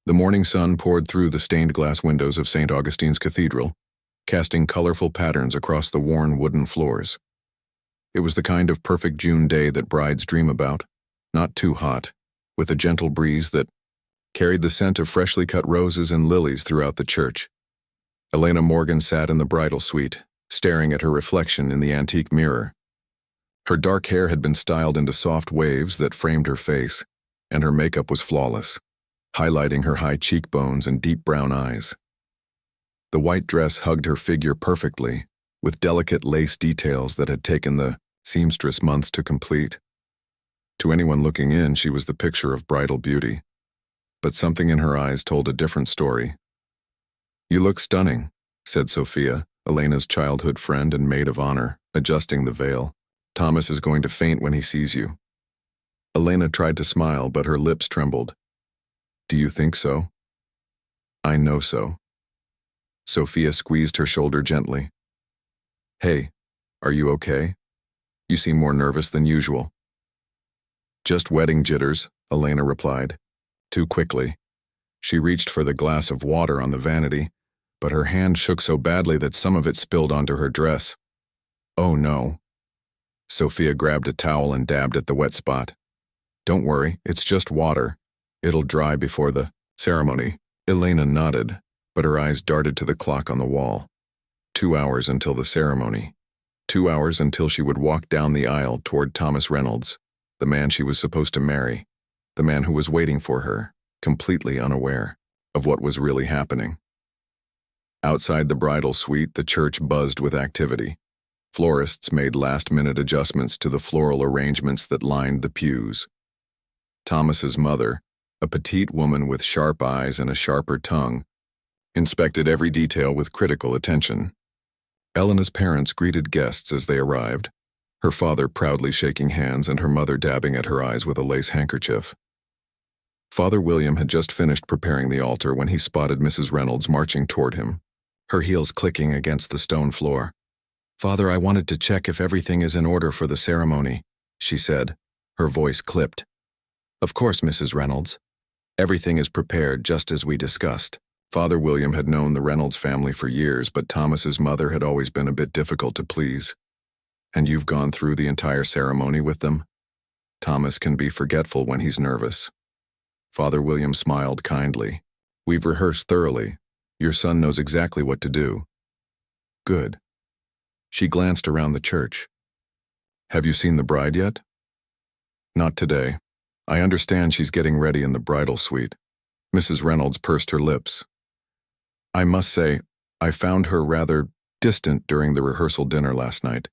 The morning sun poured through the stained glass windows of St. Augustine's Cathedral, casting colorful patterns across the worn wooden floors. It was the kind of perfect June day that brides dream about, not too hot, with a gentle breeze that carried the scent of freshly cut roses and lilies throughout the church. Elena Morgan sat in the bridal suite, staring at her reflection in the antique mirror. Her dark hair had been styled into soft waves that framed her face, and her makeup was flawless, highlighting her high cheekbones and deep brown eyes. The white dress hugged her figure perfectly, with delicate lace details that had taken the seamstress months to complete. To anyone looking in, she was the picture of bridal beauty, but something in her eyes told a different story. "You look stunning," said Sophia, Elena's childhood friend and maid of honor, adjusting the veil. "Thomas is going to faint when he sees you." Elena tried to smile, but her lips trembled. "Do you think so?" "I know so." Sophia squeezed her shoulder gently. "Hey, are you okay? You seem more nervous than usual." "Just wedding jitters," Elena replied. Too quickly. She reached for the glass of water on the vanity, but her hand shook so badly that some of it spilled onto her dress. "Oh no." Sophia grabbed a towel and dabbed at the wet spot. "Don't worry, it's just water. It'll dry before the ceremony." Elena nodded, but her eyes darted to the clock on the wall. 2 hours until the ceremony. 2 hours until she would walk down the aisle toward Thomas Reynolds, the man she was supposed to marry, the man who was waiting for her, completely unaware of what was really happening. Outside the bridal suite, the church buzzed with activity. Florists made last-minute adjustments to the floral arrangements that lined the pews. Thomas's mother, a petite woman with sharp eyes and a sharper tongue, inspected every detail with critical attention. Elena's parents greeted guests as they arrived, her father proudly shaking hands and her mother dabbing at her eyes with a lace handkerchief. Father William had just finished preparing the altar when he spotted Mrs. Reynolds marching toward him, her heels clicking against the stone floor. "Father, I wanted to check if everything is in order for the ceremony," she said, her voice clipped. "Of course, Mrs. Reynolds. Everything is prepared just as we discussed." Father William had known the Reynolds family for years, but Thomas's mother had always been a bit difficult to please. "And you've gone through the entire ceremony with them?" "Thomas can be forgetful when he's nervous." Father William smiled kindly. "We've rehearsed thoroughly. Your son knows exactly what to do." "Good." She glanced around the church. "Have you seen the bride yet?" "Not today. I understand she's getting ready in the bridal suite." Mrs. Reynolds pursed her lips. "I must say, I found her rather distant during the rehearsal dinner last night,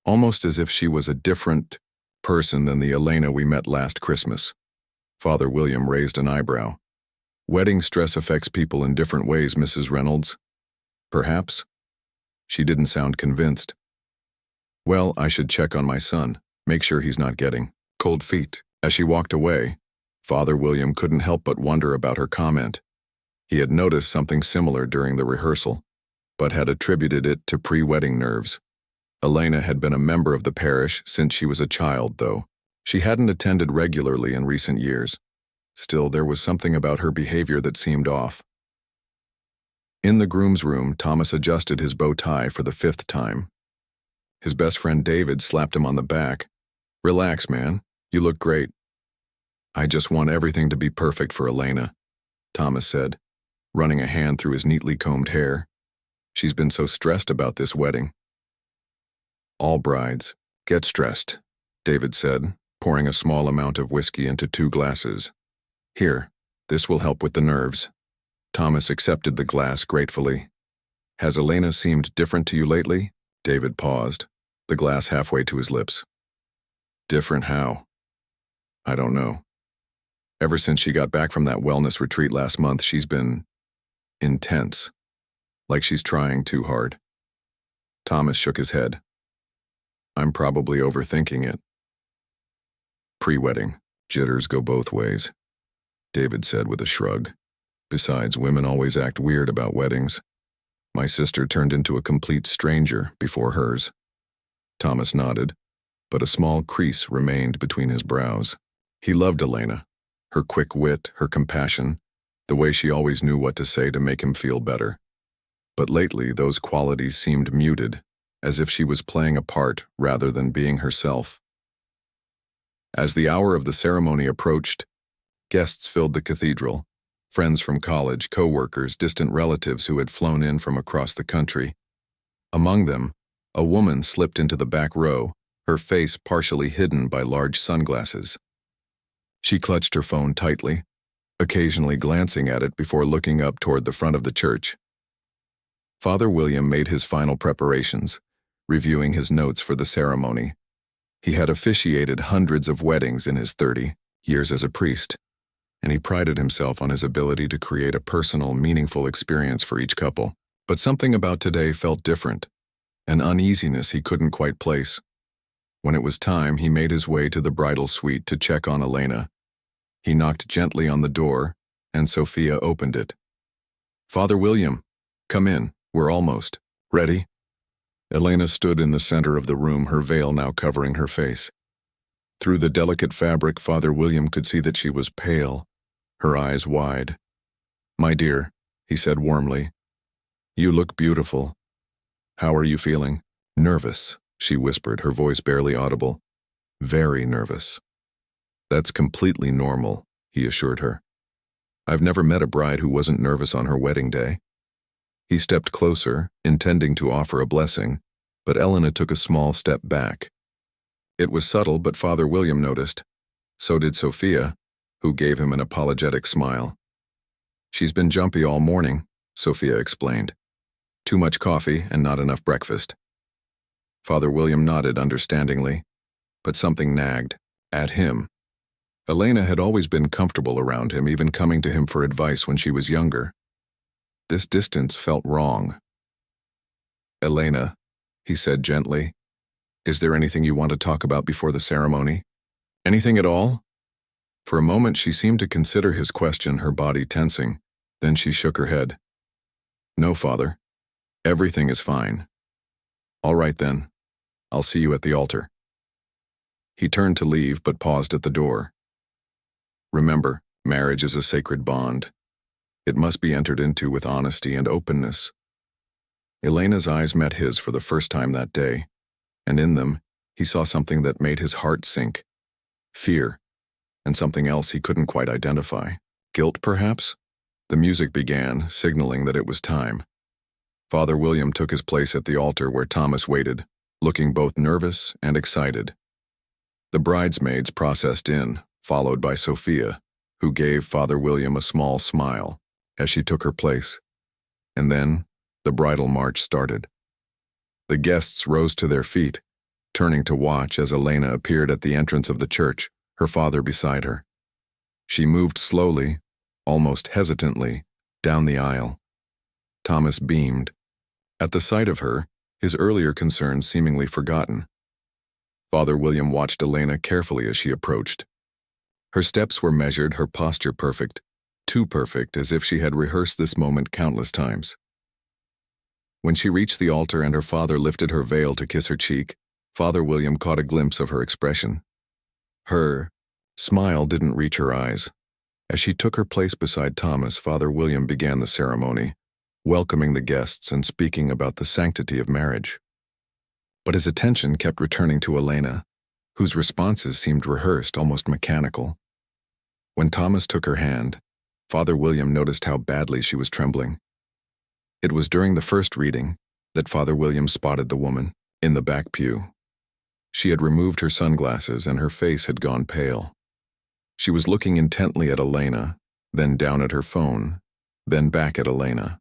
almost as if she was a different person than the Elena we met last Christmas." Father William raised an eyebrow. "Wedding stress affects people in different ways, Mrs. Reynolds." "Perhaps." She didn't sound convinced. "Well, I should check on my son, make sure he's not getting cold feet." As she walked away, Father William couldn't help but wonder about her comment. He had noticed something similar during the rehearsal, but had attributed it to pre-wedding nerves. Elena had been a member of the parish since she was a child, though. She hadn't attended regularly in recent years. Still, there was something about her behavior that seemed off. In the groom's room, Thomas adjusted his bow tie for the 5th time. His best friend David slapped him on the back. "Relax, man. You look great." "I just want everything to be perfect for Elena," Thomas said, running a hand through his neatly combed hair. "She's been so stressed about this wedding." "All brides get stressed," David said, pouring a small amount of whiskey into 2 glasses. "Here, this will help with the nerves." Thomas accepted the glass gratefully. "Has Elena seemed different to you lately?" David paused, the glass halfway to his lips. "Different how?" "I don't know. Ever since she got back from that wellness retreat last month, she's been intense, like she's trying too hard." Thomas shook his head. "I'm probably overthinking it." "Pre-wedding jitters go both ways," David said with a shrug. "Besides, women always act weird about weddings. My sister turned into a complete stranger before hers." Thomas nodded, but a small crease remained between his brows. He loved Elena, her quick wit, her compassion, the way she always knew what to say to make him feel better. But lately, those qualities seemed muted, as if she was playing a part rather than being herself. As the hour of the ceremony approached, guests filled the cathedral, friends from college, co-workers, distant relatives who had flown in from across the country. Among them, a woman slipped into the back row, her face partially hidden by large sunglasses. She clutched her phone tightly, occasionally glancing at it before looking up toward the front of the church. Father William made his final preparations, reviewing his notes for the ceremony. He had officiated hundreds of weddings in his 30 years as a priest, and he prided himself on his ability to create a personal, meaningful experience for each couple. But something about today felt different, an uneasiness he couldn't quite place. When it was time, he made his way to the bridal suite to check on Elena. He knocked gently on the door, and Sophia opened it. "Father William, come in, we're almost ready." Elena stood in the center of the room, her veil now covering her face. Through the delicate fabric, Father William could see that she was pale, her eyes wide. "My dear," he said warmly, "you look beautiful. How are you feeling?" "Nervous," she whispered, her voice barely audible. "Very nervous." "That's completely normal," he assured her. "I've never met a bride who wasn't nervous on her wedding day." He stepped closer, intending to offer a blessing, but Elena took a small step back. It was subtle, but Father William noticed. So did Sophia, who gave him an apologetic smile. "She's been jumpy all morning," Sophia explained. "Too much coffee and not enough breakfast." Father William nodded understandingly, but something nagged at him. Elena had always been comfortable around him, even coming to him for advice when she was younger. This distance felt wrong. "Elena," he said gently, "is there anything you want to talk about before the ceremony? Anything at all?" For a moment she seemed to consider his question, her body tensing. Then she shook her head. "No, Father. Everything is fine." "All right then. I'll see you at the altar." He turned to leave, but paused at the door. "Remember, marriage is a sacred bond. It must be entered into with honesty and openness." Elena's eyes met his for the first time that day, and in them, he saw something that made his heart sink. Fear, and something else he couldn't quite identify. Guilt, perhaps? The music began, signaling that it was time. Father William took his place at the altar where Thomas waited, looking both nervous and excited. The bridesmaids processed in, followed by Sophia, who gave Father William a small smile as she took her place. And then, the bridal march started. The guests rose to their feet, turning to watch as Elena appeared at the entrance of the church, her father beside her. She moved slowly, almost hesitantly, down the aisle. Thomas beamed. At the sight of her, his earlier concerns seemingly forgotten. Father William watched Elena carefully as she approached. Her steps were measured, her posture perfect, too perfect, as if she had rehearsed this moment countless times. When she reached the altar and her father lifted her veil to kiss her cheek, Father William caught a glimpse of her expression. Her smile didn't reach her eyes. As she took her place beside Thomas, Father William began the ceremony, welcoming the guests and speaking about the sanctity of marriage. But his attention kept returning to Elena, whose responses seemed rehearsed, almost mechanical. When Thomas took her hand, Father William noticed how badly she was trembling. It was during the first reading that Father William spotted the woman in the back pew. She had removed her sunglasses and her face had gone pale. She was looking intently at Elena, then down at her phone, then back at Elena.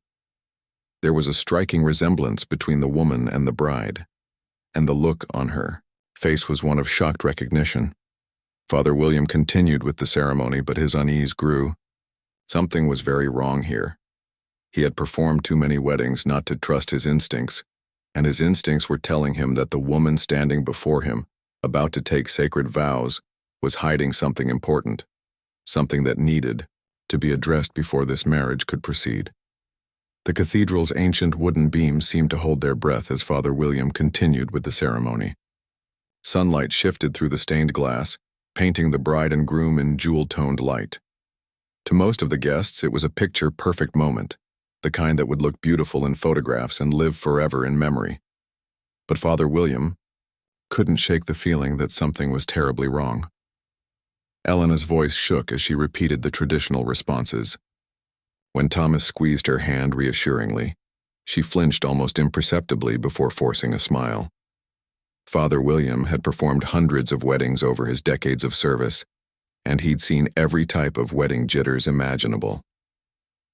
There was a striking resemblance between the woman and the bride, and the look on her face was one of shocked recognition. Father William continued with the ceremony, but his unease grew. Something was very wrong here. He had performed too many weddings not to trust his instincts, and his instincts were telling him that the woman standing before him, about to take sacred vows, was hiding something important, something that needed to be addressed before this marriage could proceed. The cathedral's ancient wooden beams seemed to hold their breath as Father William continued with the ceremony. Sunlight shifted through the stained glass, painting the bride and groom in jewel-toned light. To most of the guests, it was a picture-perfect moment, the kind that would look beautiful in photographs and live forever in memory. But Father William couldn't shake the feeling that something was terribly wrong. Elena's voice shook as she repeated the traditional responses. When Thomas squeezed her hand reassuringly, she flinched almost imperceptibly before forcing a smile. Father William had performed hundreds of weddings over his decades of service, and he'd seen every type of wedding jitters imaginable.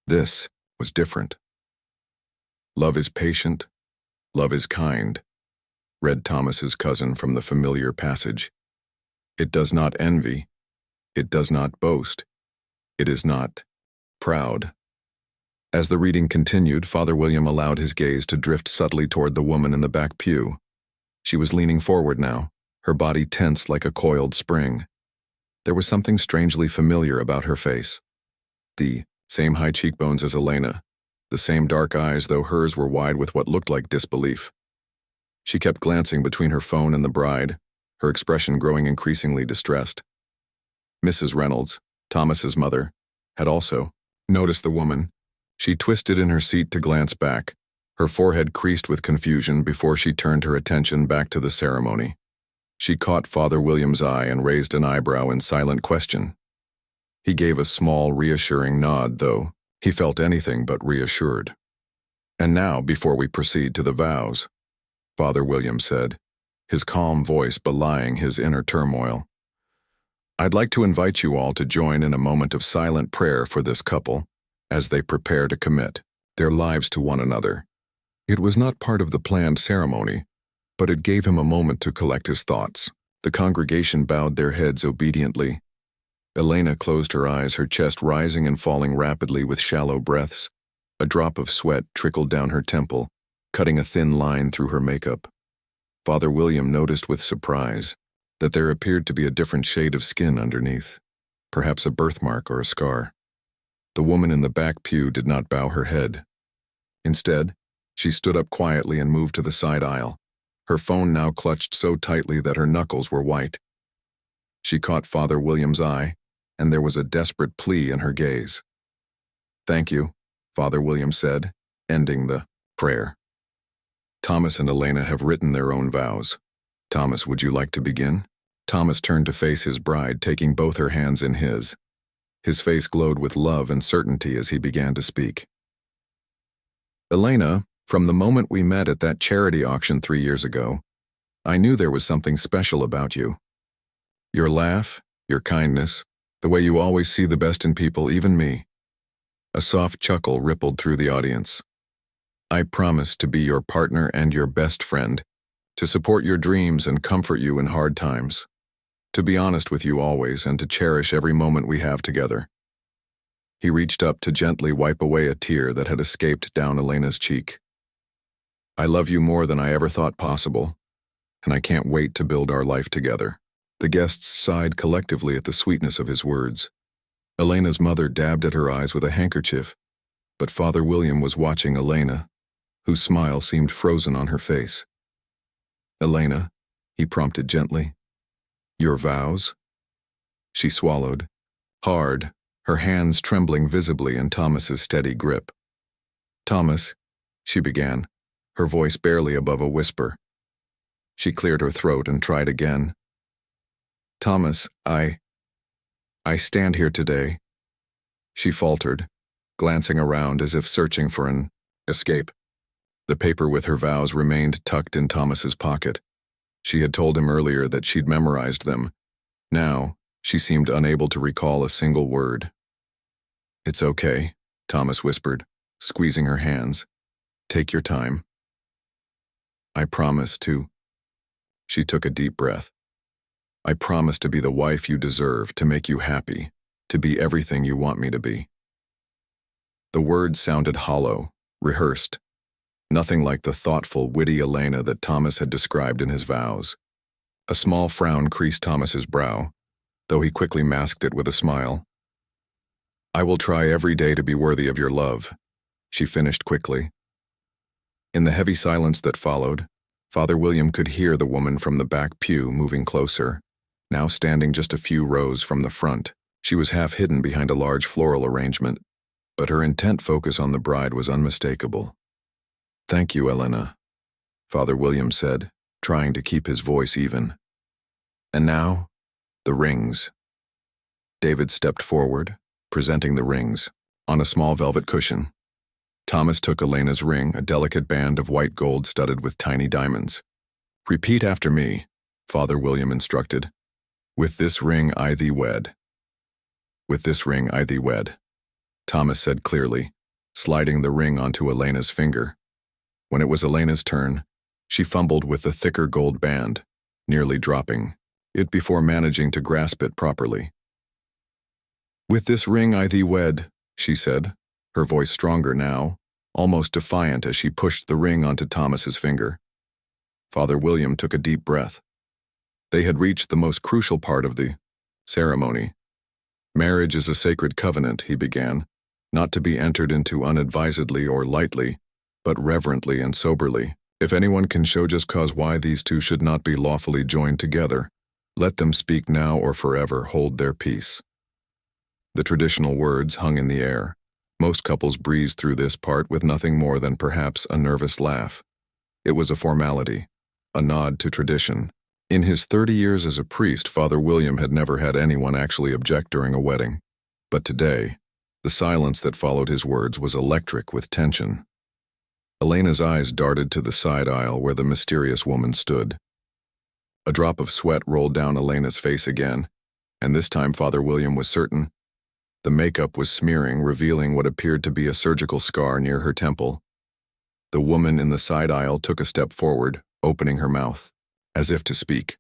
This was different. "Love is patient, love is kind," read Thomas's cousin from the familiar passage. "It does not envy, it does not boast, it is not proud." As the reading continued, Father William allowed his gaze to drift subtly toward the woman in the back pew. She was leaning forward now, her body tense like a coiled spring. There was something strangely familiar about her face. The same high cheekbones as Elena, the same dark eyes, though hers were wide with what looked like disbelief. She kept glancing between her phone and the bride, her expression growing increasingly distressed. Mrs. Reynolds, Thomas's mother, had also noticed the woman. She twisted in her seat to glance back, her forehead creased with confusion before she turned her attention back to the ceremony. She caught Father William's eye and raised an eyebrow in silent question. He gave a small, reassuring nod, though he felt anything but reassured. "And now, before we proceed to the vows," Father William said, his calm voice belying his inner turmoil, "I'd like to invite you all to join in a moment of silent prayer for this couple as they prepare to commit their lives to one another." It was not part of the planned ceremony, but it gave him a moment to collect his thoughts. The congregation bowed their heads obediently. Elena closed her eyes, her chest rising and falling rapidly with shallow breaths. A drop of sweat trickled down her temple, cutting a thin line through her makeup. Father William noticed with surprise that there appeared to be a different shade of skin underneath, perhaps a birthmark or a scar. The woman in the back pew did not bow her head. Instead, she stood up quietly and moved to the side aisle, her phone now clutched so tightly that her knuckles were white. She caught Father William's eye, and there was a desperate plea in her gaze. "Thank you," Father William said, ending the prayer. "Thomas and Elena have written their own vows. Thomas, would you like to begin?" Thomas turned to face his bride, taking both her hands in his. His face glowed with love and certainty as he began to speak. "Elena, from the moment we met at that charity auction 3 years ago, I knew there was something special about you. Your laugh, your kindness, the way you always see the best in people, even me." A soft chuckle rippled through the audience. "I promise to be your partner and your best friend, to support your dreams and comfort you in hard times, to be honest with you always and to cherish every moment we have together." He reached up to gently wipe away a tear that had escaped down Elena's cheek. "I love you more than I ever thought possible, and I can't wait to build our life together." The guests sighed collectively at the sweetness of his words. Elena's mother dabbed at her eyes with a handkerchief, but Father William was watching Elena, whose smile seemed frozen on her face. "Elena," he prompted gently, "your vows?" She swallowed, hard, her hands trembling visibly in Thomas's steady grip. "Thomas," she began, her voice barely above a whisper. She cleared her throat and tried again. "Thomas, I stand here today," she faltered, glancing around as if searching for an escape. The paper with her vows remained tucked in Thomas's pocket. She had told him earlier that she'd memorized them. Now, she seemed unable to recall a single word. "It's okay," Thomas whispered, squeezing her hands. "Take your time." "I promise to." She took a deep breath. "I promise to be the wife you deserve, to make you happy, to be everything you want me to be." The words sounded hollow, rehearsed, nothing like the thoughtful, witty Elena that Thomas had described in his vows. A small frown creased Thomas's brow, though he quickly masked it with a smile. "I will try every day to be worthy of your love," she finished quickly. In the heavy silence that followed, Father William could hear the woman from the back pew moving closer, now standing just a few rows from the front. She was half hidden behind a large floral arrangement, but her intent focus on the bride was unmistakable. "Thank you, Elena," Father William said, trying to keep his voice even. "And now, the rings." David stepped forward, presenting the rings, on a small velvet cushion. Thomas took Elena's ring, a delicate band of white gold studded with tiny diamonds. "Repeat after me," Father William instructed. "With this ring I thee wed." "With this ring I thee wed," Thomas said clearly, sliding the ring onto Elena's finger. When it was Elena's turn, she fumbled with the thicker gold band, nearly dropping it before managing to grasp it properly. "With this ring I thee wed," she said, her voice stronger now, almost defiant as she pushed the ring onto Thomas's finger. Father William took a deep breath. They had reached the most crucial part of the ceremony. "Marriage is a sacred covenant," he began, "not to be entered into unadvisedly or lightly, but reverently and soberly. If anyone can show just cause why these two should not be lawfully joined together, let them speak now or forever hold their peace." The traditional words hung in the air. Most couples breezed through this part with nothing more than perhaps a nervous laugh. It was a formality, a nod to tradition. In his 30 years as a priest, Father William had never had anyone actually object during a wedding. But today, the silence that followed his words was electric with tension. Elena's eyes darted to the side aisle where the mysterious woman stood. A drop of sweat rolled down Elena's face again, and this time Father William was certain. The makeup was smearing, revealing what appeared to be a surgical scar near her temple. The woman in the side aisle took a step forward, opening her mouth, as if to speak.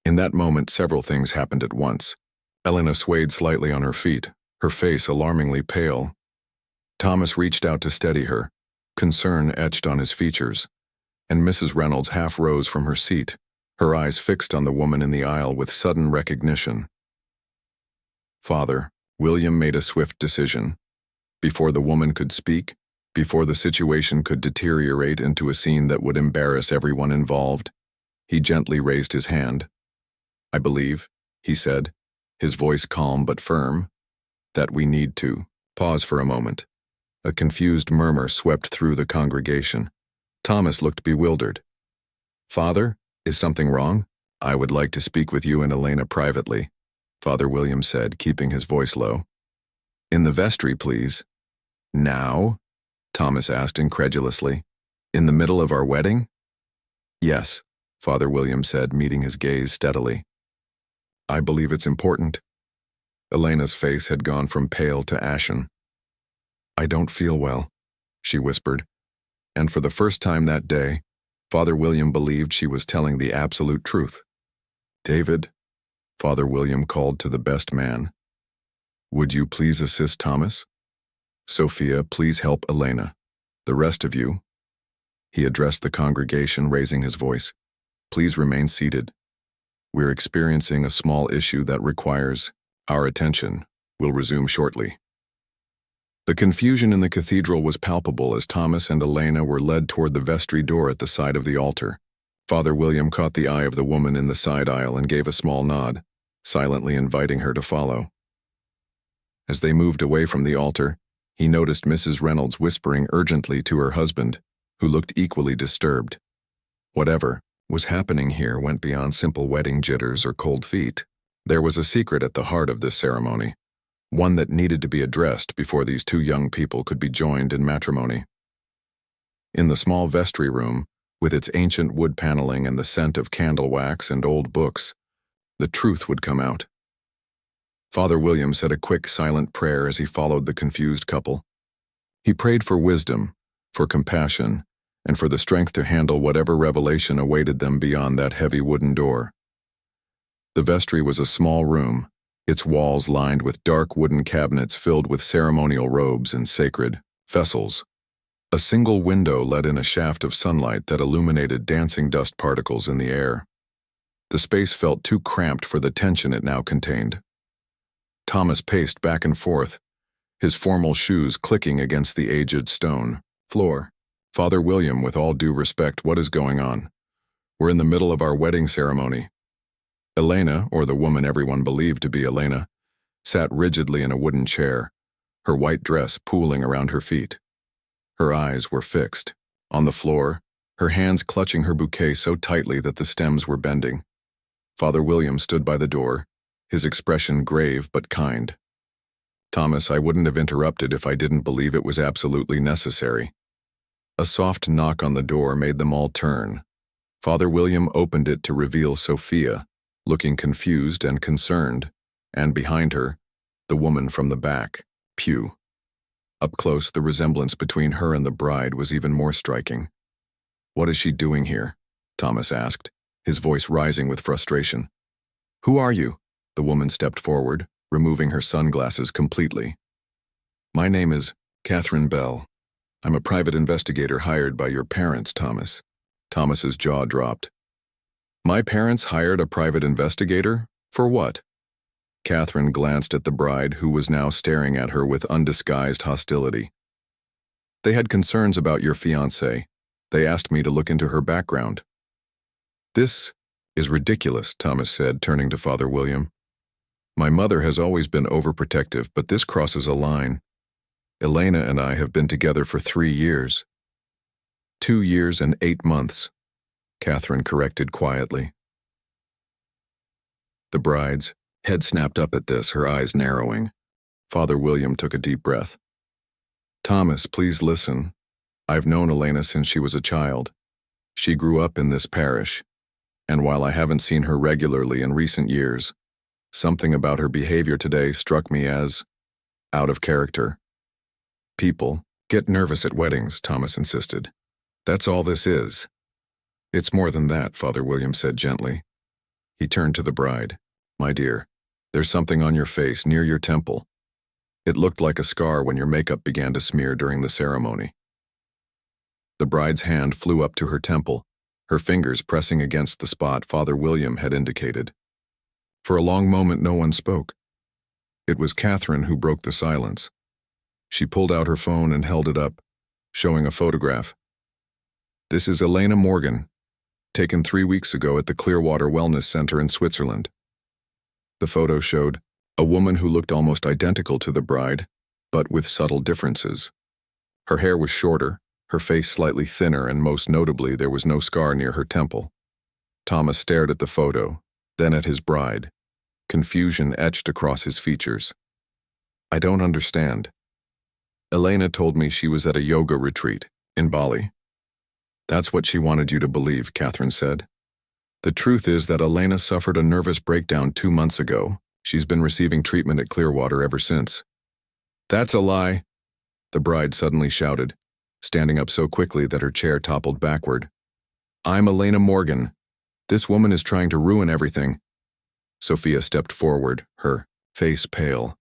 In that moment, several things happened at once. Elena swayed slightly on her feet, her face alarmingly pale. Thomas reached out to steady her, concern etched on his features, and Mrs. Reynolds half rose from her seat, her eyes fixed on the woman in the aisle with sudden recognition. Father William made a swift decision. Before the woman could speak, before the situation could deteriorate into a scene that would embarrass everyone involved, he gently raised his hand. "I believe," he said, his voice calm but firm, "that we need to pause for a moment." A confused murmur swept through the congregation. Thomas looked bewildered. "Father, is something wrong? I would like to speak with you and Elena privately," Father William said, keeping his voice low. "In the vestry, please." "Now?" Thomas asked incredulously. "In the middle of our wedding?" "Yes," Father William said, meeting his gaze steadily. "I believe it's important." Elena's face had gone from pale to ashen. "I don't feel well," she whispered, and for the first time that day, Father William believed she was telling the absolute truth. "David," Father William called to the best man, "would you please assist Thomas? Sophia, please help Elena. The rest of you," he addressed the congregation, raising his voice, "please remain seated. We're experiencing a small issue that requires our attention. We'll resume shortly." The confusion in the cathedral was palpable as Thomas and Elena were led toward the vestry door at the side of the altar. Father William caught the eye of the woman in the side aisle and gave a small nod, silently inviting her to follow. As they moved away from the altar, he noticed Mrs. Reynolds whispering urgently to her husband, who looked equally disturbed. Whatever was happening here went beyond simple wedding jitters or cold feet. There was a secret at the heart of this ceremony, one that needed to be addressed before these two young people could be joined in matrimony. In the small vestry room, with its ancient wood paneling and the scent of candle wax and old books, the truth would come out. Father William said a quick, silent prayer as he followed the confused couple. He prayed for wisdom, for compassion, and for the strength to handle whatever revelation awaited them beyond that heavy wooden door. The vestry was a small room, its walls lined with dark wooden cabinets filled with ceremonial robes and sacred vessels. A single window let in a shaft of sunlight that illuminated dancing dust particles in the air. The space felt too cramped for the tension it now contained. Thomas paced back and forth, his formal shoes clicking against the aged stone floor. "Father William, with all due respect, what is going on? We're in the middle of our wedding ceremony." Elena, or the woman everyone believed to be Elena, sat rigidly in a wooden chair, her white dress pooling around her feet. Her eyes were fixed. On the floor, her hands clutching her bouquet so tightly that the stems were bending. Father William stood by the door, his expression grave but kind. "Thomas, I wouldn't have interrupted if I didn't believe it was absolutely necessary." A soft knock on the door made them all turn. Father William opened it to reveal Sophia, looking confused and concerned, and behind her, the woman from the back, pew. Up close, the resemblance between her and the bride was even more striking. "What is she doing here?" Thomas asked, his voice rising with frustration. "Who are you?" The woman stepped forward, removing her sunglasses completely. "My name is Catherine Bell. I'm a private investigator hired by your parents, Thomas." Thomas's jaw dropped. "My parents hired a private investigator? For what?" Catherine glanced at the bride, who was now staring at her with undisguised hostility. "They had concerns about your fiancé. They asked me to look into her background." "This is ridiculous," Thomas said, turning to Father William. "My mother has always been overprotective, but this crosses a line. Elena and I have been together for 3 years. 2 years and 8 months, Catherine corrected quietly. The bride's head snapped up at this, her eyes narrowing. Father William took a deep breath. "Thomas, please listen. I've known Elena since she was a child. She grew up in this parish, and while I haven't seen her regularly in recent years, something about her behavior today struck me as out of character." "People get nervous at weddings," Thomas insisted. "That's all this is." "It's more than that," Father William said gently. He turned to the bride. "My dear, there's something on your face near your temple. It looked like a scar when your makeup began to smear during the ceremony." The bride's hand flew up to her temple, her fingers pressing against the spot Father William had indicated. For a long moment no one spoke. It was Catherine who broke the silence. She pulled out her phone and held it up, showing a photograph. "This is Elena Morgan, taken 3 weeks ago at the Clearwater Wellness Center in Switzerland." The photo showed a woman who looked almost identical to the bride, but with subtle differences. Her hair was shorter, her face slightly thinner, and most notably there was no scar near her temple. Thomas stared at the photo, then at his bride. Confusion etched across his features. "I don't understand. Elena told me she was at a yoga retreat in Bali." "That's what she wanted you to believe," Catherine said. "The truth is that Elena suffered a nervous breakdown 2 months ago. She's been receiving treatment at Clearwater ever since." "That's a lie," the bride suddenly shouted, standing up so quickly that her chair toppled backward. "I'm Elena Morgan. This woman is trying to ruin everything." Sophia stepped forward, her face pale.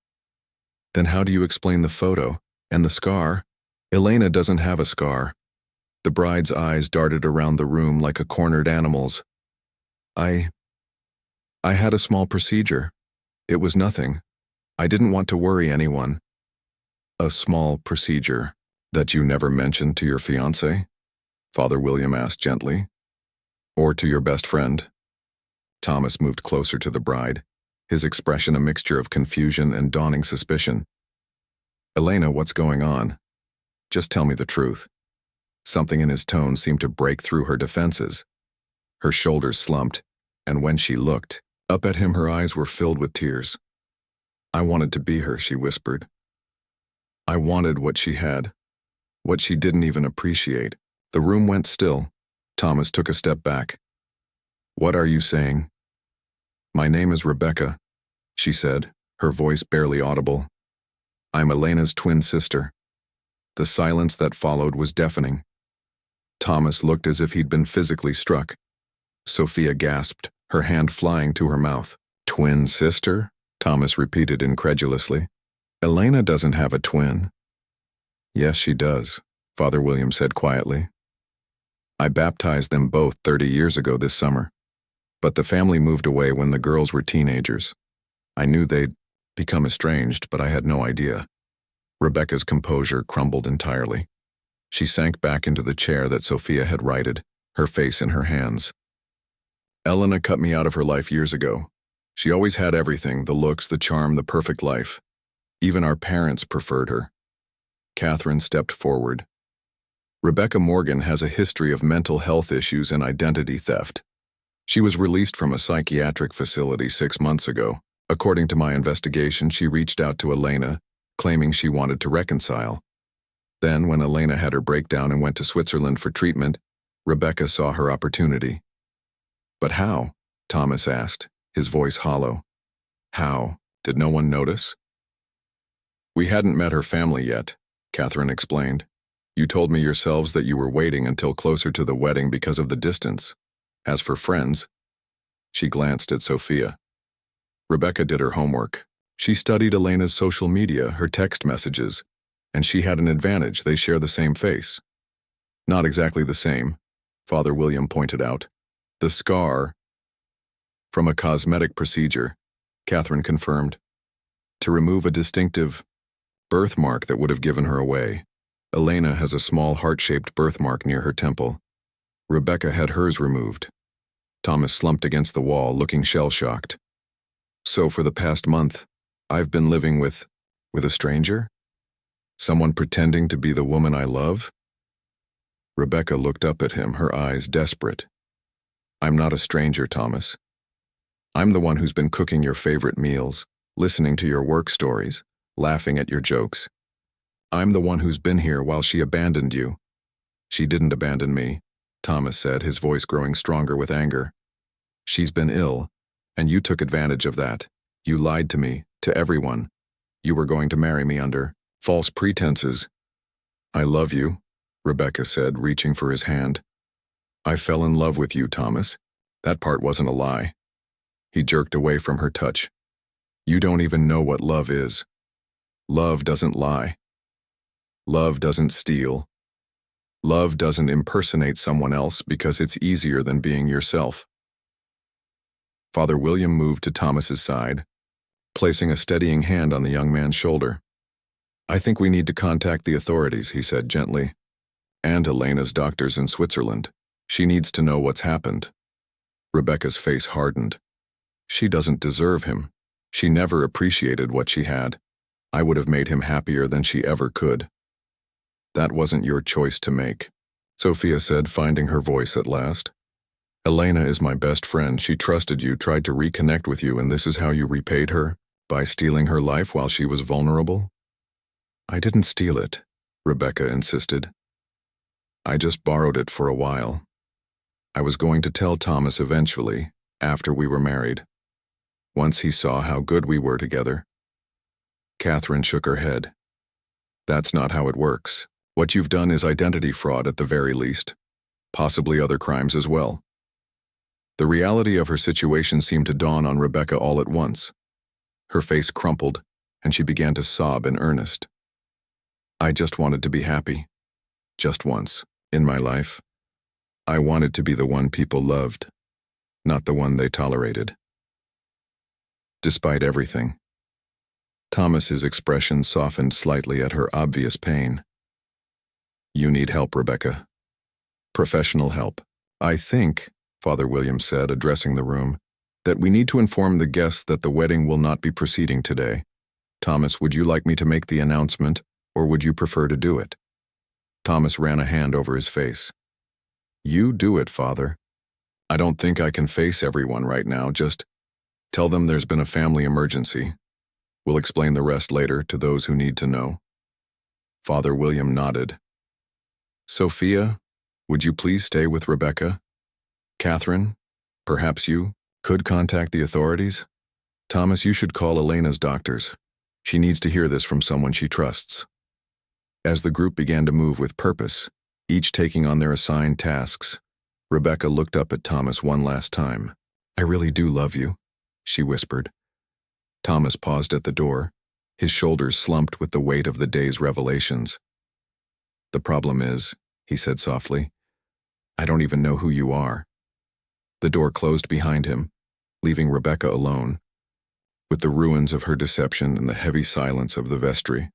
"Then how do you explain the photo and the scar?" "Elena doesn't have a scar." The bride's eyes darted around the room like a cornered animal's. I had a small procedure. It was nothing. I didn't want to worry anyone." "A small procedure that you never mentioned to your fiancé?" Father William asked gently. "Or to your best friend?" Thomas moved closer to the bride, his expression a mixture of confusion and dawning suspicion. "Elena, what's going on? Just tell me the truth." Something in his tone seemed to break through her defenses. Her shoulders slumped, and when she looked up at him, her eyes were filled with tears. "I wanted to be her," she whispered. "I wanted what she had, what she didn't even appreciate." The room went still. Thomas took a step back. "What are you saying?" "My name is Rebecca," she said, her voice barely audible. "I'm Elena's twin sister." The silence that followed was deafening. Thomas looked as if he'd been physically struck. Sophia gasped, her hand flying to her mouth. "Twin sister?" Thomas repeated incredulously. "Elena doesn't have a twin." "Yes, she does," Father William said quietly. "I baptized them both 30 years ago this summer. But the family moved away when the girls were teenagers. I knew they'd become estranged, but I had no idea." Rebecca's composure crumbled entirely. She sank back into the chair that Sophia had righted, her face in her hands. "Elena cut me out of her life years ago. She always had everything, the looks, the charm, the perfect life. Even our parents preferred her. Catherine stepped forward. Rebecca Morgan has a history of mental health issues and identity theft. She was released from a psychiatric facility 6 months ago. According to my investigation, she reached out to Elena, claiming she wanted to reconcile. Then, when Elena had her breakdown and went to Switzerland for treatment, Rebecca saw her opportunity. But how? Thomas asked, his voice hollow. How? Did no one notice? We hadn't met her family yet, Catherine explained. You told me yourselves that you were waiting until closer to the wedding because of the distance. As for friends, she glanced at Sophia. Rebecca did her homework. She studied Elena's social media, her text messages, and she had an advantage. They share the same face. Not exactly the same, Father William pointed out. The scar from a cosmetic procedure, Catherine confirmed, to remove a distinctive birthmark that would have given her away. Elena has a small heart-shaped birthmark near her temple. Rebecca had hers removed. Thomas slumped against the wall, looking shell-shocked. So for the past month, I've been living with a stranger? Someone pretending to be the woman I love? Rebecca looked up at him, her eyes desperate. I'm not a stranger, Thomas. I'm the one who's been cooking your favorite meals, listening to your work stories, laughing at your jokes. I'm the one who's been here while she abandoned you. She didn't abandon me, Thomas said, his voice growing stronger with anger. She's been ill, and you took advantage of that. You lied to me, to everyone. You were going to marry me under false pretenses. I love you, Rebecca said, reaching for his hand. I fell in love with you, Thomas. That part wasn't a lie. He jerked away from her touch. You don't even know what love is. Love doesn't lie. Love doesn't steal. Love doesn't impersonate someone else because it's easier than being yourself. Father William moved to Thomas's side, placing a steadying hand on the young man's shoulder. I think we need to contact the authorities, he said gently, and Elena's doctors in Switzerland. She needs to know what's happened. Rebecca's face hardened. She doesn't deserve him. She never appreciated what she had. I would have made him happier than she ever could. That wasn't your choice to make, Sophia said, finding her voice at last. Elena is my best friend. She trusted you, tried to reconnect with you, and this is how you repaid her? By stealing her life while she was vulnerable? I didn't steal it, Rebecca insisted. I just borrowed it for a while. I was going to tell Thomas eventually, after we were married. Once he saw how good we were together. Catherine shook her head. That's not how it works. What you've done is identity fraud at the very least. Possibly other crimes as well. The reality of her situation seemed to dawn on Rebecca all at once. Her face crumpled, and she began to sob in earnest. I just wanted to be happy. Just once, in my life. I wanted to be the one people loved, not the one they tolerated. Despite everything. Thomas's expression softened slightly at her obvious pain. You need help, Rebecca. Professional help. I think, Father William said, addressing the room, that we need to inform the guests that the wedding will not be proceeding today. Thomas, would you like me to make the announcement, or would you prefer to do it? Thomas ran a hand over his face. You do it, Father. I don't think I can face everyone right now. Just tell them there's been a family emergency. We'll explain the rest later to those who need to know. Father William nodded. Sophia, would you please stay with Rebecca? Catherine, perhaps you could contact the authorities? Thomas, you should call Elena's doctors. She needs to hear this from someone she trusts. As the group began to move with purpose, each taking on their assigned tasks, Rebecca looked up at Thomas one last time. I really do love you, she whispered. Thomas paused at the door, his shoulders slumped with the weight of the day's revelations. The problem is, he said softly, I don't even know who you are. The door closed behind him, leaving Rebecca alone, with the ruins of her deception and the heavy silence of the vestry.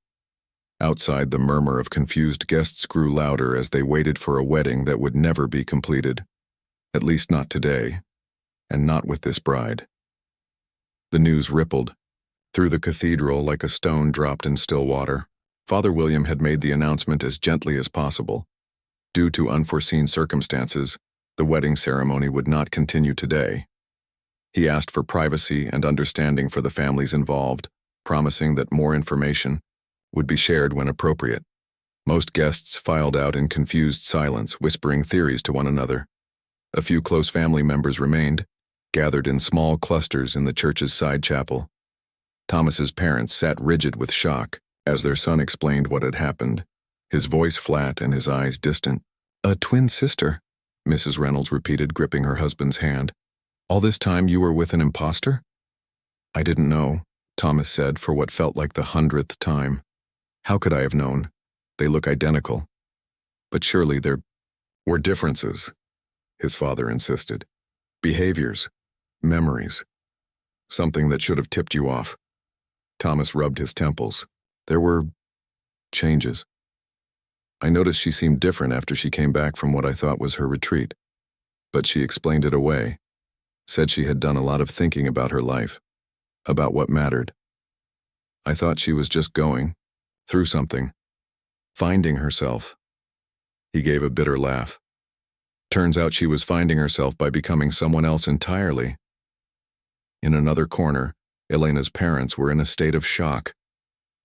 Outside, the murmur of confused guests grew louder as they waited for a wedding that would never be completed, at least not today, and not with this bride. The news rippled through the cathedral like a stone dropped in still water. Father William had made the announcement as gently as possible. Due to unforeseen circumstances, the wedding ceremony would not continue today. He asked for privacy and understanding for the families involved, promising that more information would be shared when appropriate. Most guests filed out in confused silence, whispering theories to one another. A few close family members remained, gathered in small clusters in the church's side chapel. Thomas's parents sat rigid with shock as their son explained what had happened, his voice flat and his eyes distant. "A twin sister," Mrs. Reynolds repeated, gripping her husband's hand. "All this time you were with an imposter?" "I didn't know," Thomas said for what felt like the 100th time. "How could I have known? They look identical." "But surely there were differences," his father insisted. "Behaviors, memories, something that should have tipped you off." Thomas rubbed his temples. "There were changes. I noticed she seemed different after she came back from what I thought was her retreat. But she explained it away, said she had done a lot of thinking about her life, about what mattered. I thought she was just going through something, finding herself." He gave a bitter laugh. "Turns out she was finding herself by becoming someone else entirely." In another corner, Elena's parents were in a state of shock.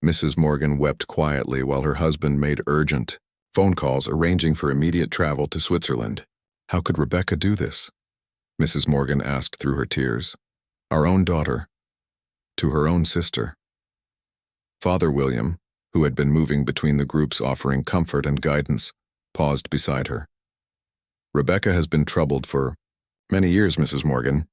Mrs. Morgan wept quietly while her husband made urgent phone calls arranging for immediate travel to Switzerland. "How could Rebecca do this?" Mrs. Morgan asked through her tears. "Our own daughter, to her own sister." Father William, who had been moving between the groups offering comfort and guidance, paused beside her. "Rebecca has been troubled for many years, Mrs. Morgan.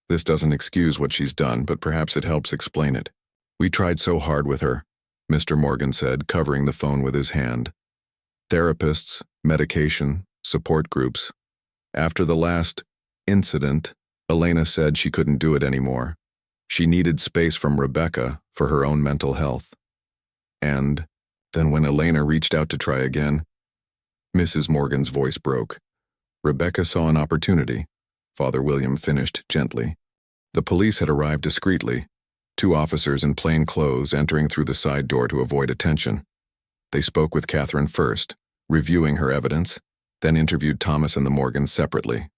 This doesn't excuse what she's done, but perhaps it helps explain it. We tried so hard with her," Mr. Morgan said, covering the phone with his hand. "Therapists, medication, support groups. After the last incident, Elena said she couldn't do it anymore. She needed space from Rebecca for her own mental health. And then when Elena reached out to try again," Mrs. Morgan's voice broke. "Rebecca saw an opportunity," Father William finished gently. The police had arrived discreetly, 2 officers in plain clothes entering through the side door to avoid attention. They spoke with Catherine first, reviewing her evidence, then interviewed Thomas and the Morgans separately.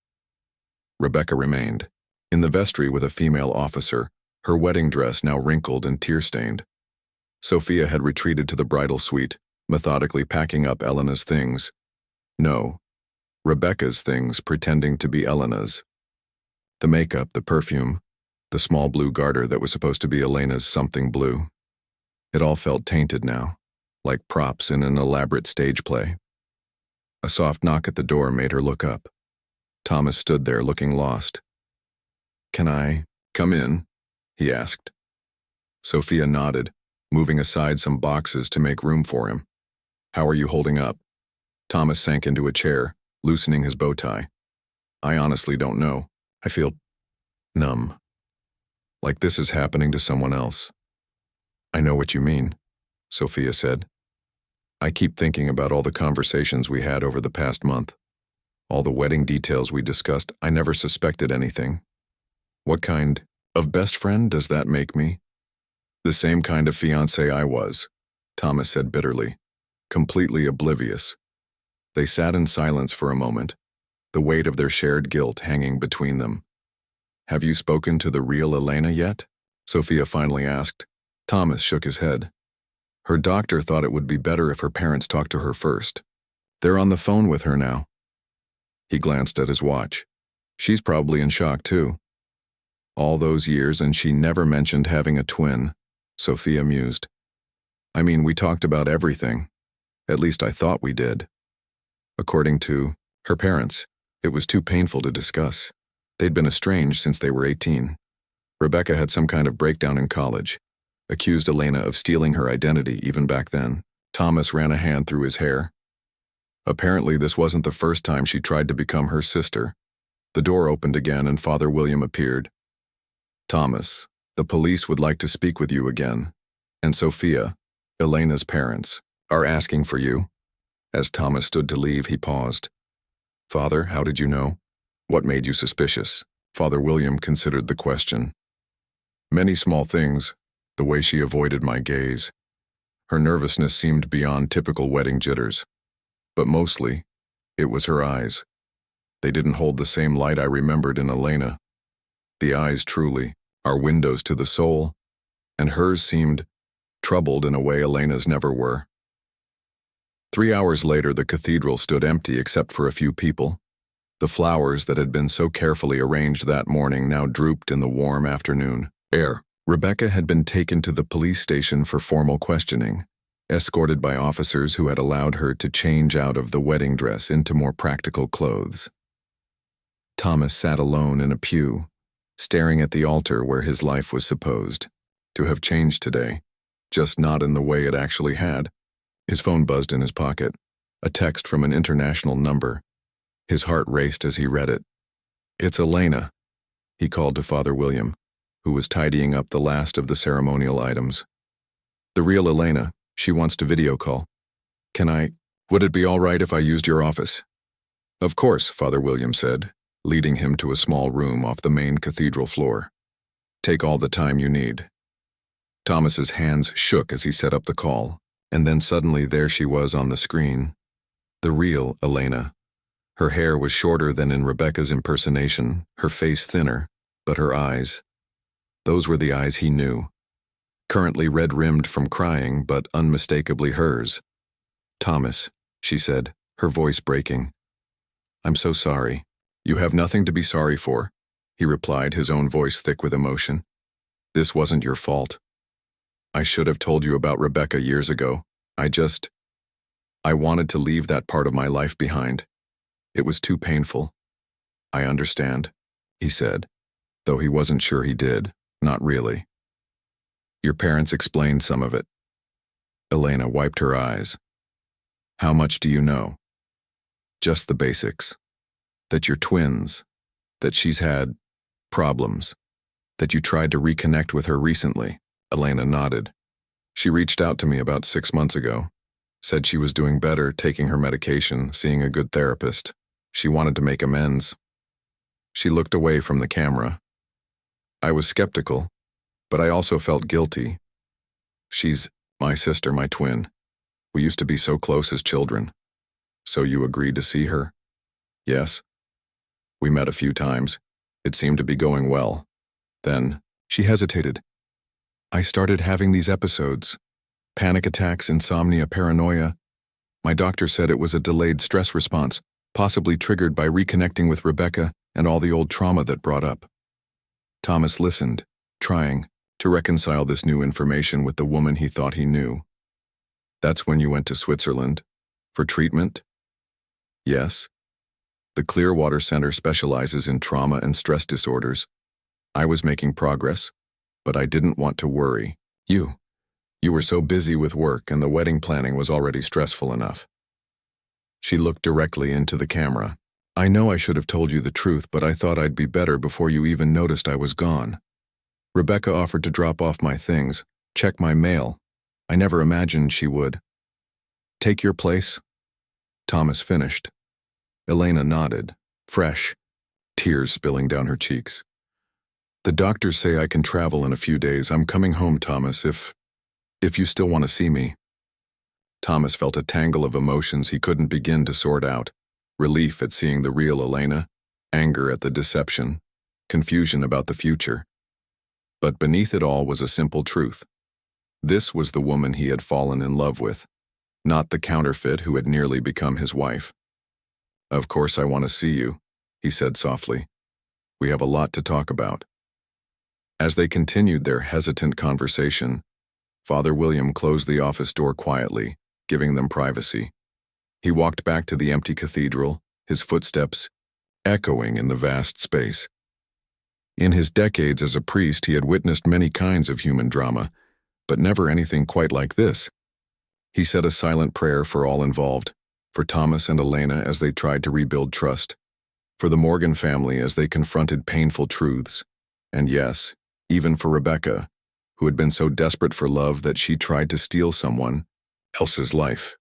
Rebecca remained, in the vestry with a female officer, her wedding dress now wrinkled and tear-stained. Sophia had retreated to the bridal suite, methodically packing up Elena's things. No, Rebecca's things pretending to be Elena's. The makeup, the perfume, the small blue garter that was supposed to be Elena's something blue. It all felt tainted now, like props in an elaborate stage play. A soft knock at the door made her look up. Thomas stood there looking lost. "Can I come in?" he asked. Sophia nodded, moving aside some boxes to make room for him. "How are you holding up?" Thomas sank into a chair, loosening his bow tie. "I honestly don't know. I feel numb. Like this is happening to someone else." "I know what you mean," Sophia said. "I keep thinking about all the conversations we had over the past month. All the wedding details we discussed. I never suspected anything. What kind of best friend does that make me?" "The same kind of fiancé I was," Thomas said bitterly, completely oblivious. They sat in silence for a moment, the weight of their shared guilt hanging between them. "Have you spoken to the real Elena yet?" Sophia finally asked. Thomas shook his head. "Her doctor thought it would be better if her parents talked to her first. They're on the phone with her now." He glanced at his watch. "She's probably in shock too. All those years and she never mentioned having a twin," Sophia mused. "I mean, we talked about everything. At least I thought we did. According to her parents, it was too painful to discuss. They'd been estranged since they were 18. Rebecca had some kind of breakdown in college, accused Elena of stealing her identity even back then." Thomas ran a hand through his hair. "Apparently this wasn't the first time she tried to become her sister." The door opened again and Father William appeared. "Thomas, the police would like to speak with you again. And Sophia, Elena's parents, are asking for you." As Thomas stood to leave, he paused. "Father, how did you know? What made you suspicious?" Father William considered the question. Many small things, the way she avoided my gaze. Her nervousness seemed beyond typical wedding jitters. But mostly, it was her eyes. They didn't hold the same light I remembered in Elena. The eyes truly are windows to the soul, and hers seemed troubled in a way Elena's never were. 3 hours later, the cathedral stood empty except for a few people. The flowers that had been so carefully arranged that morning now drooped in the warm afternoon air. Rebecca had been taken to the police station for formal questioning, escorted by officers who had allowed her to change out of the wedding dress into more practical clothes. Thomas sat alone in a pew, staring at the altar where his life was supposed to have changed today, just not in the way it actually had. His phone buzzed in his pocket, a text from an international number. His heart raced as he read it. "It's Elena," he called to Father William, who was tidying up the last of the ceremonial items. "The real Elena. She wants to video call. Would it be all right if I used your office?" "Of course," Father William said, leading him to a small room off the main cathedral floor. "Take all the time you need." Thomas's hands shook as he set up the call, and then suddenly there she was on the screen. The real Elena. Her hair was shorter than in Rebecca's impersonation, her face thinner, but her eyes. Those were the eyes he knew. Currently red-rimmed from crying, but unmistakably hers. "Thomas," she said, her voice breaking. "I'm so sorry." "You have nothing to be sorry for," he replied, his own voice thick with emotion. "This wasn't your fault. I should have told you about Rebecca years ago. I wanted to leave that part of my life behind. It was too painful." "I understand," he said, though he wasn't sure he did, not really. "Your parents explained some of it." Elena wiped her eyes. "How much do you know?" "Just the basics. That you're twins, that she's had problems, that you tried to reconnect with her recently." Elena nodded. "She reached out to me about 6 months ago, said she was doing better, taking her medication, seeing a good therapist. She wanted to make amends." She looked away from the camera. "I was skeptical, but I also felt guilty. She's my sister, my twin. We used to be so close as children." "So you agreed to see her?" "Yes. We met a few times. It seemed to be going well. Then," she hesitated, "I started having these episodes. Panic attacks, insomnia, paranoia. My doctor said it was a delayed stress response, possibly triggered by reconnecting with Rebecca and all the old trauma that brought up." Thomas listened, trying to reconcile this new information with the woman he thought he knew. "That's when you went to Switzerland? For treatment?" "Yes. The Clearwater Center specializes in trauma and stress disorders. I was making progress, but I didn't want to worry. You were so busy with work and the wedding planning was already stressful enough." She looked directly into the camera. "I know I should have told you the truth, but I thought I'd be better before you even noticed I was gone. Rebecca offered to drop off my things, check my mail. I never imagined she would." "Take your place?" Thomas finished. Elena nodded, fresh, tears spilling down her cheeks. "The doctors say I can travel in a few days. I'm coming home, Thomas, if you still want to see me." Thomas felt a tangle of emotions he couldn't begin to sort out. Relief at seeing the real Elena, anger at the deception, confusion about the future. But beneath it all was a simple truth. This was the woman he had fallen in love with, not the counterfeit who had nearly become his wife. "Of course I want to see you," he said softly. "We have a lot to talk about." As they continued their hesitant conversation, Father William closed the office door quietly, giving them privacy. He walked back to the empty cathedral, his footsteps echoing in the vast space. In his decades as a priest, he had witnessed many kinds of human drama, but never anything quite like this. He said a silent prayer for all involved, for Thomas and Elena as they tried to rebuild trust, for the Morgan family as they confronted painful truths, and yes, even for Rebecca, who had been so desperate for love that she tried to steal someone else's life.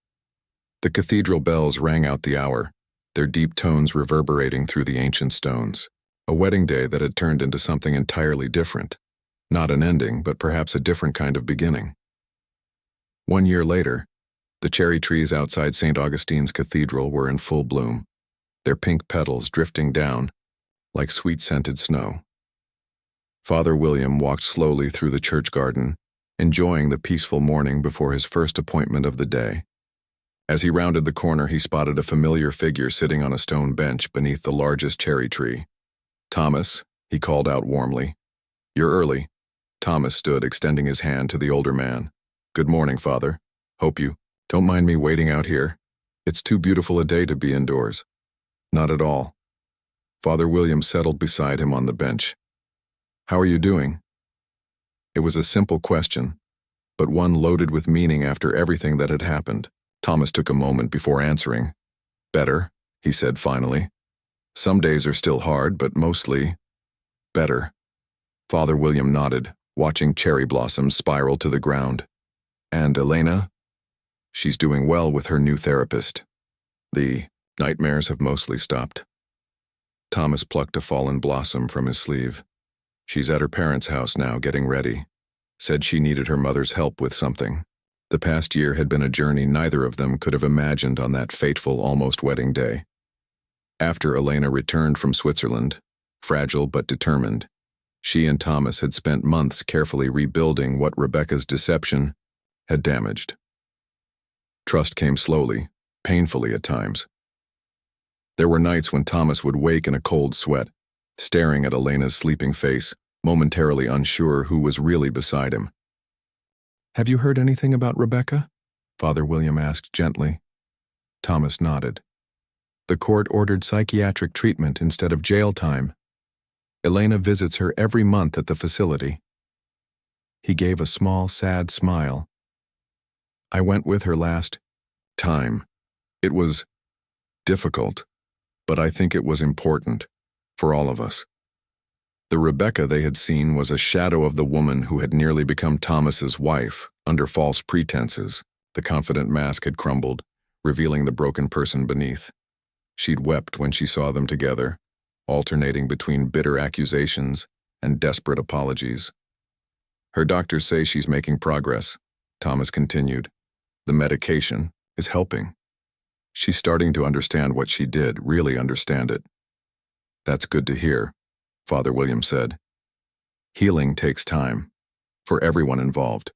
The cathedral bells rang out the hour, their deep tones reverberating through the ancient stones. A wedding day that had turned into something entirely different. Not an ending, but perhaps a different kind of beginning. 1 year later, the cherry trees outside St. Augustine's Cathedral were in full bloom, their pink petals drifting down like sweet-scented snow. Father William walked slowly through the church garden, enjoying the peaceful morning before his first appointment of the day. As he rounded the corner, he spotted a familiar figure sitting on a stone bench beneath the largest cherry tree. "Thomas," he called out warmly. "You're early." Thomas stood, extending his hand to the older man. "Good morning, Father. Hope you don't mind me waiting out here. It's too beautiful a day to be indoors." "Not at all." Father William settled beside him on the bench. "How are you doing?" It was a simple question, but one loaded with meaning after everything that had happened. Thomas took a moment before answering. "Better," he said finally. "Some days are still hard, but mostly better." Father William nodded, watching cherry blossoms spiral to the ground. "And Elena?" "She's doing well with her new therapist. The nightmares have mostly stopped." Thomas plucked a fallen blossom from his sleeve. "She's at her parents' house now, getting ready. Said she needed her mother's help with something." The past year had been a journey neither of them could have imagined on that fateful, almost wedding day. After Elena returned from Switzerland, fragile but determined, she and Thomas had spent months carefully rebuilding what Rebecca's deception had damaged. Trust came slowly, painfully at times. There were nights when Thomas would wake in a cold sweat, staring at Elena's sleeping face, momentarily unsure who was really beside him. "Have you heard anything about Rebecca?" Father William asked gently. Thomas nodded. "The court ordered psychiatric treatment instead of jail time. Elena visits her every month at the facility." He gave a small, sad smile. "I went with her last time. It was difficult, but I think it was important for all of us." The Rebecca they had seen was a shadow of the woman who had nearly become Thomas's wife under false pretenses. The confident mask had crumbled, revealing the broken person beneath. She'd wept when she saw them together, alternating between bitter accusations and desperate apologies. "Her doctors say she's making progress," Thomas continued. "The medication is helping. She's starting to understand what she did, really understand it." "That's good to hear," Father William said. "Healing takes time, for everyone involved."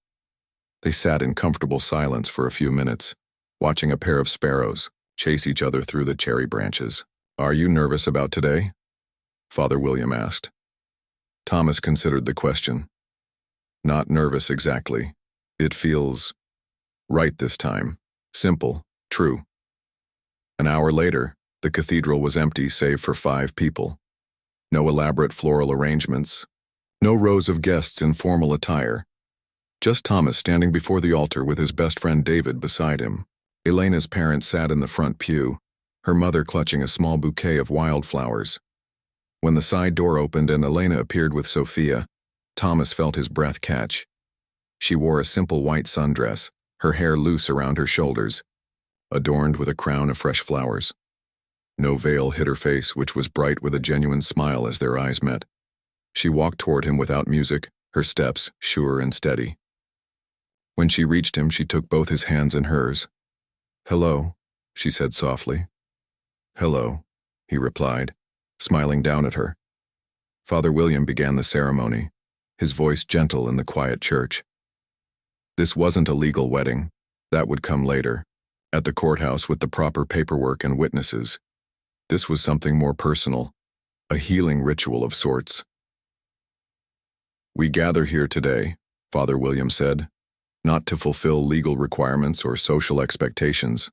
They sat in comfortable silence for a few minutes, watching a pair of sparrows chase each other through the cherry branches. "Are you nervous about today?" Father William asked. Thomas considered the question. "Not nervous exactly. It feels right this time. Simple, true." An hour later, the cathedral was empty save for 5 people. No elaborate floral arrangements, no rows of guests in formal attire. Just Thomas standing before the altar with his best friend David beside him. Elena's parents sat in the front pew, her mother clutching a small bouquet of wildflowers. When the side door opened and Elena appeared with Sophia, Thomas felt his breath catch. She wore a simple white sundress, her hair loose around her shoulders, adorned with a crown of fresh flowers. No veil hid her face, which was bright with a genuine smile as their eyes met. She walked toward him without music, her steps sure and steady. When she reached him, she took both his hands in hers. "Hello," she said softly. "Hello," he replied, smiling down at her. Father William began the ceremony, his voice gentle in the quiet church. This wasn't a legal wedding. That would come later, at the courthouse with the proper paperwork and witnesses. This was something more personal, a healing ritual of sorts. "We gather here today," Father William said, "not to fulfill legal requirements or social expectations,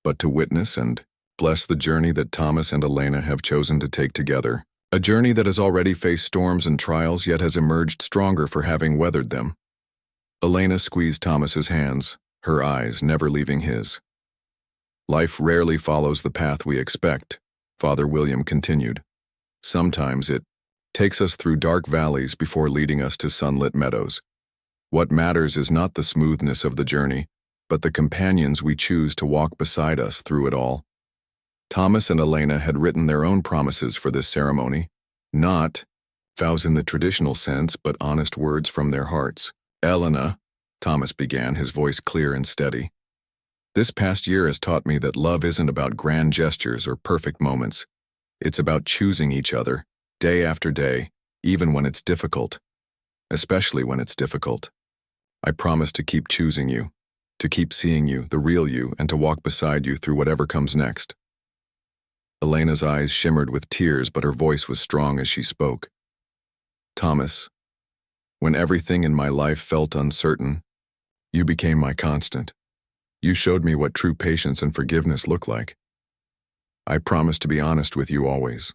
but to witness and bless the journey that Thomas and Elena have chosen to take together. A journey that has already faced storms and trials, yet has emerged stronger for having weathered them." Elena squeezed Thomas's hands, her eyes never leaving his. "Life rarely follows the path we expect," Father William continued. "Sometimes it takes us through dark valleys before leading us to sunlit meadows. What matters is not the smoothness of the journey, but the companions we choose to walk beside us through it all." Thomas and Elena had written their own promises for this ceremony, not Vows in the traditional sense, but honest words from their hearts. Elena, Thomas began, his voice clear and steady. This past year has taught me that love isn't about grand gestures or perfect moments. It's about choosing each other, day after day, even when it's difficult. Especially when it's difficult. I promise to keep choosing you, to keep seeing you, the real you, and to walk beside you through whatever comes next. Elena's eyes shimmered with tears, but her voice was strong as she spoke. Thomas, when everything in my life felt uncertain, you became my constant. You showed me what true patience and forgiveness look like. I promise to be honest with you always,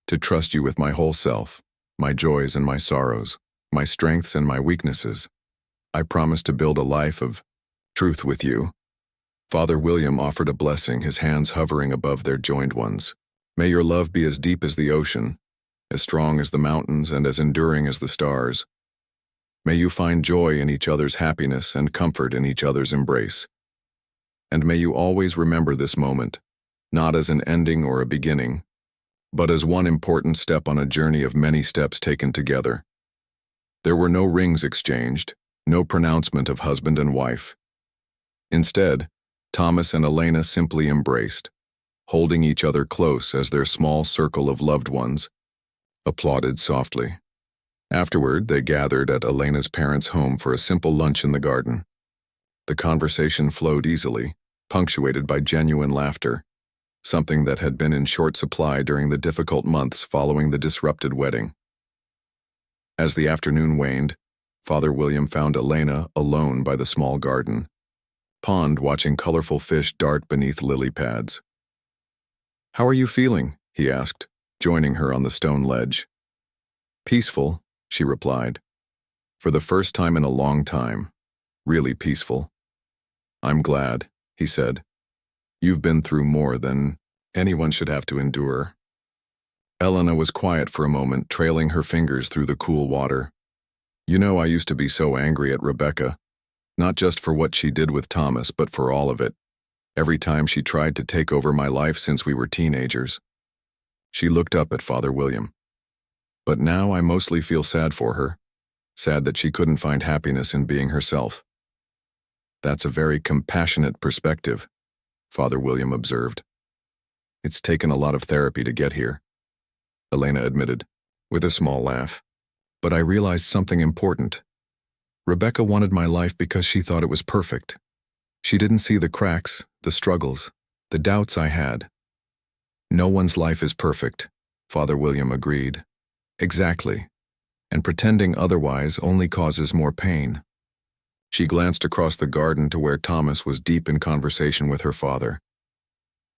to trust you with my whole self, my joys and my sorrows, my strengths and my weaknesses. I promise to build a life of truth with you. Father William offered a blessing, his hands hovering above their joined ones. May your love be as deep as the ocean, as strong as the mountains, and as enduring as the stars. May you find joy in each other's happiness and comfort in each other's embrace. And may you always remember this moment, not as an ending or a beginning, but as one important step on a journey of many steps taken together. There were no rings exchanged, no pronouncement of husband and wife. Instead, Thomas and Elena simply embraced, holding each other close as their small circle of loved ones applauded softly. Afterward, they gathered at Elena's parents' home for a simple lunch in the garden. The conversation flowed easily, punctuated by genuine laughter, something that had been in short supply during the difficult months following the disrupted wedding. As the afternoon waned, Father William found Elena alone by the small garden pond watching colorful fish dart beneath lily pads. "How are you feeling?" he asked, joining her on the stone ledge. "Peaceful," she replied. "For the first time in a long time. Really peaceful." "I'm glad," he said. "You've been through more than anyone should have to endure." Elena was quiet for a moment, trailing her fingers through the cool water. "You know, I used to be so angry at Rebecca, not just for what she did with Thomas, but for all of it. Every time she tried to take over my life since we were teenagers." She looked up at Father William. "But now I mostly feel sad for her, sad that she couldn't find happiness in being herself." "That's a very compassionate perspective," Father William observed. "It's taken a lot of therapy to get here," Elena admitted, with a small laugh. "But I realized something important. Rebecca wanted my life because she thought it was perfect. She didn't see the cracks, the struggles, the doubts I had." "No one's life is perfect," Father William agreed. "Exactly. And pretending otherwise only causes more pain." She glanced across the garden to where Thomas was deep in conversation with her father.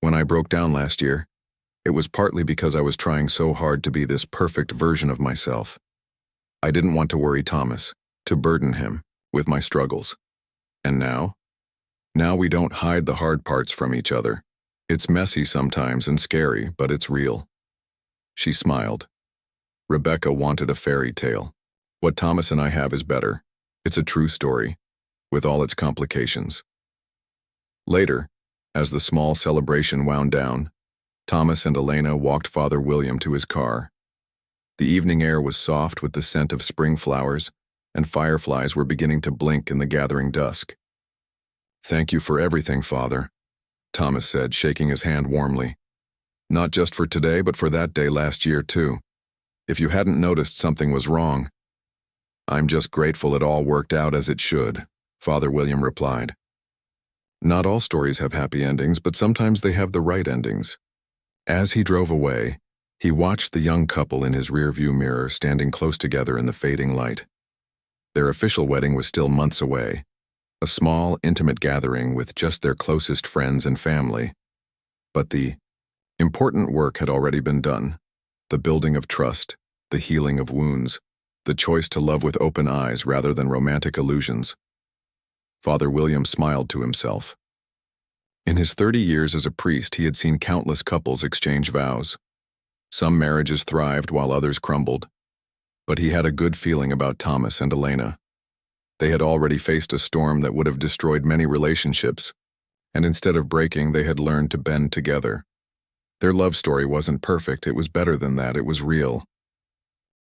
"When I broke down last year, it was partly because I was trying so hard to be this perfect version of myself. I didn't want to worry Thomas, to burden him with my struggles. And now we don't hide the hard parts from each other. It's messy sometimes and scary, but it's real." She smiled. "Rebecca wanted a fairy tale. What Thomas and I have is better. It's a true story, with all its complications." Later, as the small celebration wound down, Thomas and Elena walked Father William to his car. The evening air was soft with the scent of spring flowers, and fireflies were beginning to blink in the gathering dusk. "Thank you for everything, Father," Thomas said, shaking his hand warmly. "Not just for today, but for that day last year, too. If you hadn't noticed something was wrong." "I'm just grateful it all worked out as it should," Father William replied. "Not all stories have happy endings, but sometimes they have the right endings." As he drove away, he watched the young couple in his rearview mirror standing close together in the fading light. Their official wedding was still months away, a small, intimate gathering with just their closest friends and family. But the important work had already been done. The building of trust, the healing of wounds, the choice to love with open eyes rather than romantic illusions. Father William smiled to himself. In his 30 years as a priest, he had seen countless couples exchange vows. Some marriages thrived while others crumbled. But he had a good feeling about Thomas and Elena. They had already faced a storm that would have destroyed many relationships, and instead of breaking, they had learned to bend together. Their love story wasn't perfect, it was better than that, it was real.